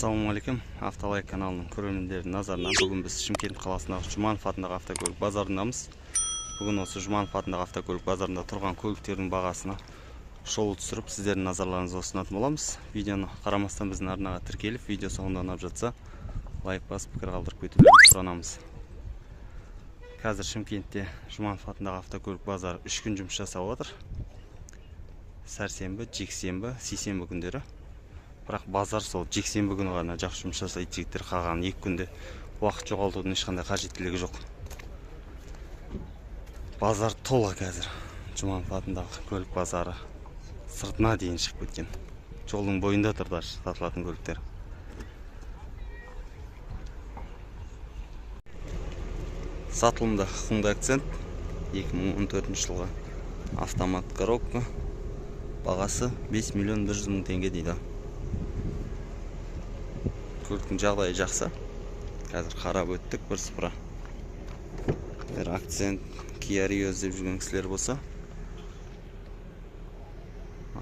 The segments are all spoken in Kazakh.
Ассалаумағалейкум, Автолайк каналының көрермендерінің назарына бүгін біз Шымкент қаласындағы Жұманов атындағы автокөлік базарындамыз. Бүгін осы Жұманов атындағы автокөлік базарында тұрған көліктердің бағасына шолу түсіріп, сіздердің назарларыңызға ұсынатын боламыз. Видеоны қарамастан біздің арнаға тіркеліп, видео соңында ұнап жатса, лайк басып, пікір қалдырып кетулеріңізді сұранамыз. Қазір Шымкентте Жұманов атындағы автокөлік базары 3 күн жұмыс жасап отыр. Сәрсенбі, жексенбі, сейсенбі күндері. Бірақ базар сол жексенбі күні ғана жақсы жұмыс жасайды. Жігіттер қалған 2 күнде уақыт жоғалтудың ешқандай қажеттілігі жоқ. Базар тола қазір. Жұманов атындағы көлік базары сыртына дейін шығып кеткен. Жолдың бойында тұрдар сатылатын көліктер. Сатылымда Hyundai Accent 2014 жылғы автомат коробка. Бағасы 5 миллион 100 мың теңге дейді. Көліктің жағдайы жақсы. Қазір қарап өттік бірсыпыра. Accent, Kia Rio іздеп жүрген кісілер болса.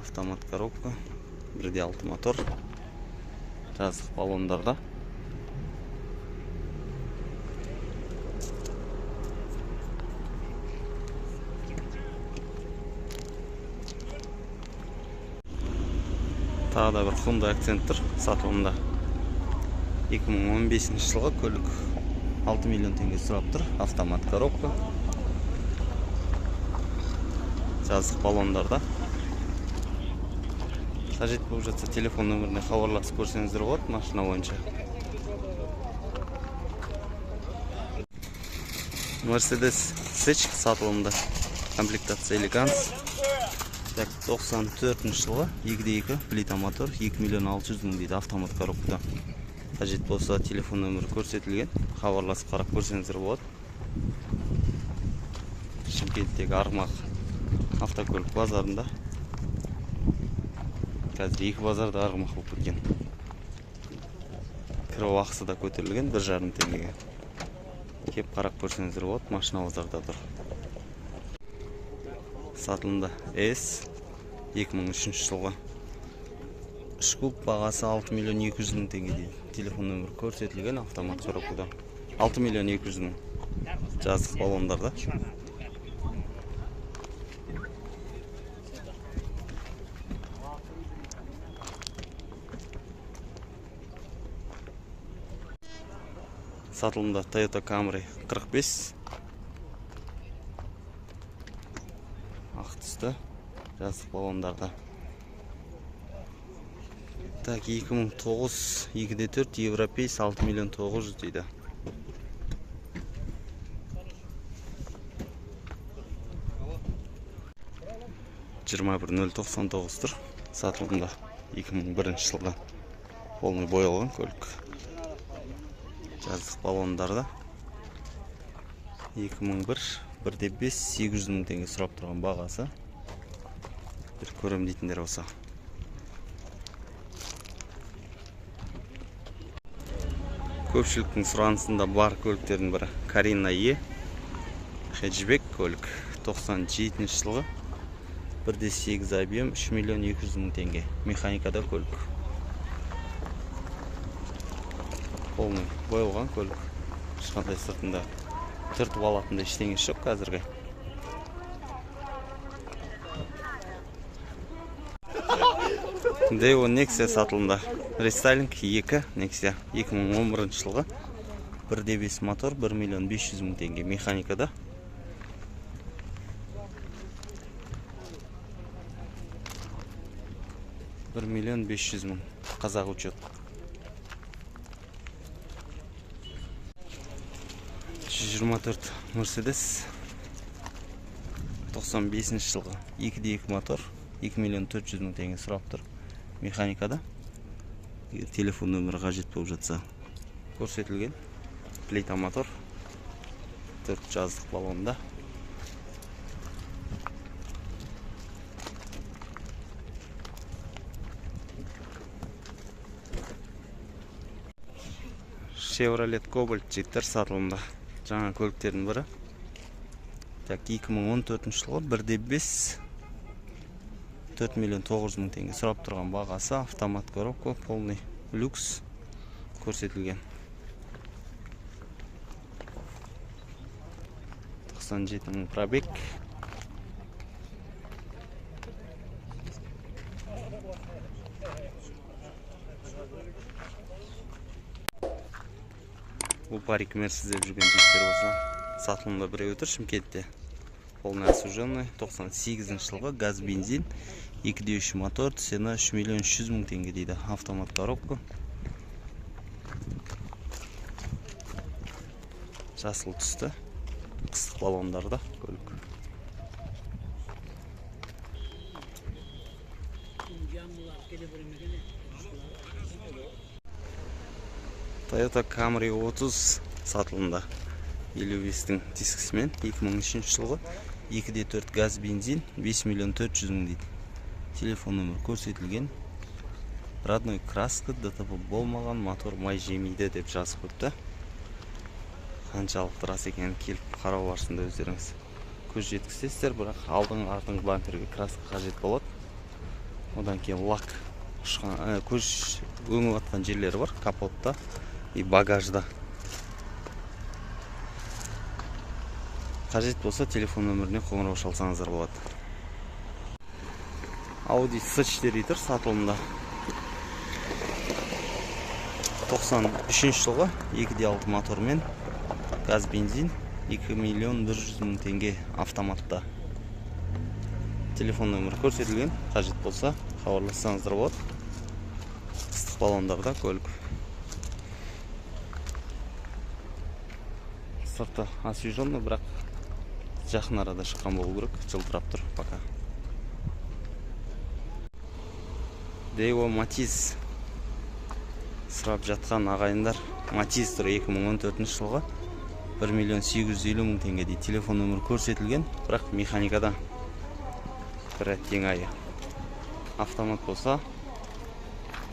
Автомат коробка, 1.6 мотор. Жазық баллондарда. Тағы да бір Hyundai Accent тұр сатылымда. 2015 жылғы көлік 6 миллион теңге сұрап тұр. Автомат коробка. Жазық баллондарда. Қажет болып жатса телефон нөміріне хабарласып көрсеңіздер болады машина бойынша. Mercedes C сатылымда. Комплектация Elegance. 94 жылғы 2.2 плита мотор, 2 миллион 600 мың дейді автомат коробкада. Қажет болса телефон нөмірі көрсетілген, хабарласып қарап көрсеңіздер болады. Шымкенттегі Арғымақ автокөлік базарында. Қазір 2 базарда Арғымақ болып кеткен. Кіру ақысы да көтерілген 1,5 теңгеге. Кеп қарап көрсеңіздер болады, машина вокзалда тұр. Сатылымда S 2003 жылғы 3 куб, бағасы 6 миллион 200 мың теңге дейді. Телефон нөмірі көрсетілген автомат коробкада. 6 миллион 200 мың. Жазық баллондарда. Сатылымда Toyota Camry 45. Ақ түсті. Жазық баллондарда. Так, 2009 2.4 Европейс 6 миллион 900 дейді. Жиырма 099 тұр. Сатылымда 2001 жылғы полный боялған көлік. Жазық баллондарда. 2001 1.5 800 мың теңге сұрап тұрған бағасы. Bir көрем дейтіндер болса. Көпшіліктің сұранысында бар көліктердің бірі Карина E хэтчбек көлік 97 жылғы 1.8 объем 3 миллион 200 мың теңге. Механикада көлік. Полный боялған көлік. Ешқандай сыртында түртіп алатындай ештеңе жоқ қазіргі. Део Nexia сатылымда. Рестайлинг 2 Nexia 2011 жылғы 1.5 мотор 1 миллион 500 мың теңге. Механикада. $1 миллион 500 мың. Қазақ учет. 24 Mercedes 95 жылғы 2.2 мотор 2 миллион 400 мың теңге сұрап тұр. Механикада. Телефон нөмірі қажет болып жатса көрсетілген. Плита мотор. 4 жазық баллонда. Chevrolet Cobalt жеттер сатылымда. Жаңа көліктердің бірі. 2014 жылғы 1.5 4 миллион 900 мың теңге сұрап тұрған бағасы. Автомат коробка, полный люкс. көрсетілген. 97 мың пробег. Бұл парик Мерседес деп жүрген жігіттер болса, сатылымда біреу отыр Шымкентте. Полный осужденный, 98 жылғы, газ бензин, 2.3 мотор, цена 3 миллион 300 мың теңге дейді. Автомат коробка. Жасыл түсті. Қыстық баллондарда көлік. Toyota Camry 30 сатылымда. 55-тің дискісімен 2003 жылғы 2.4 газ бензин 5 миллион 400 мың дейді. Телефон нөмір көрсетілген. Родной краска, ДТП болмаған, мотор май жемейді деп жазып қойыпты. Қаншалықты рас екенін келіп қарау барысында өздеріңіз көз жеткізесіздер, бірақ алдыңғы артыңғы бамперге краска қажет болады. Одан кейін лак көз өңіп атқан жерлері бар, капотта и багажда. Қажет болса телефон нөміріне қоңырау шалсаңыздар болады. Audi S4 тұр сатылымда. 93 жылғы 2.6 мотормен, газ бензин 2 миллион 100 мың теңге автоматта. Телефон нөмірі көрсетілген, қажет болса хабарлассаңыздар болады. Қыстық баллондарда көлік. Сырты освеженный, бірақ жақын арада шыққан болу керек, жылтырап тұр пока. Дейо Матиз сұрап жатқан ағайындар. Матиз тұр 2014 жылғы 1 миллион 850 мың теңге дейді. Телефон нөмірі көрсетілген, бірақ механикада бір әттең айы. Автомат болса,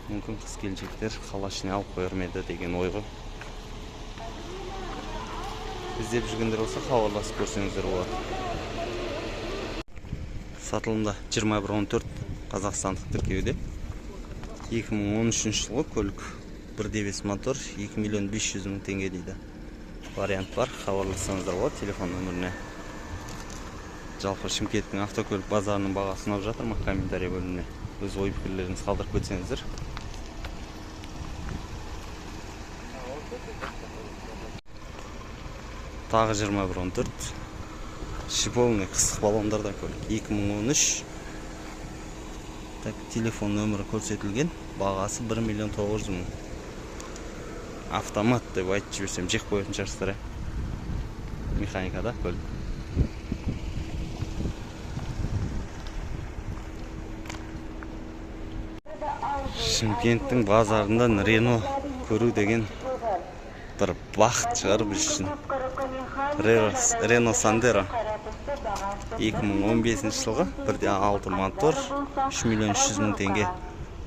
мүмкін қыз келіншектер қалашыне алып қойырмеді деген ойғы. Іздеп жүргендер болса, хабарласып көрсеңіздер болады. Сатылымда 2114 қазақстандық тіркеуде. 2013 жылғы көлік 1.5 мотор 2 миллион 500 мың теңге дейді. Вариант бар, хабарлассаңыздар болады телефон нөміріне. Жалпы Шымкенттің автокөлік базарының бағасын алып жатырмын комментарий бөліміне. Өз ой пікірлеріңізді қалдырып кетсеңіздер. Тағы 2114 шиповный қыстық баллондарда көлік 2013. Телефон нөмірі көрсетілген, бағасы 1 миллион 900 мың. Автомат деп айтып жіберсем жек қоятын шығарсыздар. Механикада көлік. Шымкенттің базарында Рено көру деген бір бақыт шығар біз үшін. Рено Сандеро 2015 жылғы 1.6 мотор 3 миллион 300 мың теңге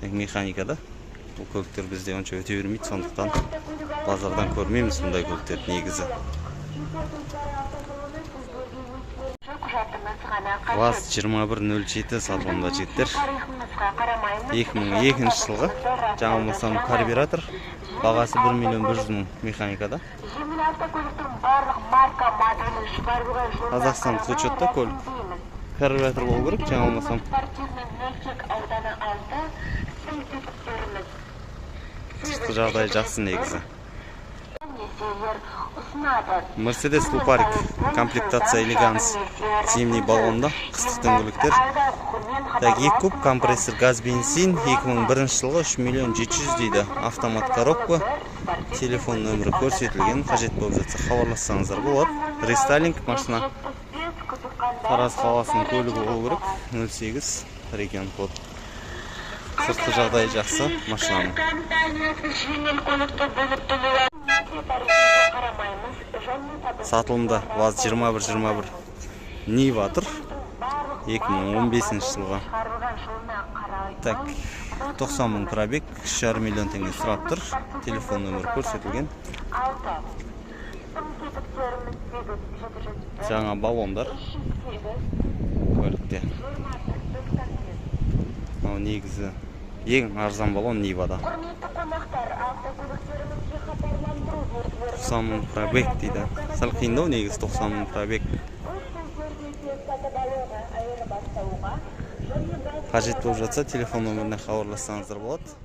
механикада. Бұл көліктер бізде онша өте бермейді, сондықтан базардан көрмейміз мұндай көліктерді негізі. ВАЗ 2107 сатылымда жігіттер. 2002 жылғы жаңылмасам карбюратор, бағасы 1 миллион 100 мың механикада. Қазақстандық учетта көлік. Карбюратор болу керек, жаңылмасам. Сыртқы жағдай жақсы негізі. Мерседес Купарик, комплектация элеганс, зимний баллонда, қыстық дөңгелектер. 2 куб компрессор газ бензин 2001 жылғы 3 миллион 700 дейді. Автомат коробка. Телефон нөмірі көрсетілген, қажет болып жатса хабарлассаңыздар болады. Рестайлинг машина. Тараз қаласының көлігі болу керек. 08 регион код. Сыртқы жағдайы жақсы машинаның. Сатылымда ВАЗ 2121 Нива тұр 2015 жылға. 90 мың пробег, 3,5 миллион теңге сұрап тұр. Телефон нөмірі көрсетілген. Жаңа баллондар көлікте. Негізі ең арзан баллон Нивада. 90 мың пробег дейді. Сәл қиындау негізі 90 мың пробег. Қажет болып жатса телефон номеріне хабарлассаңыздар болады.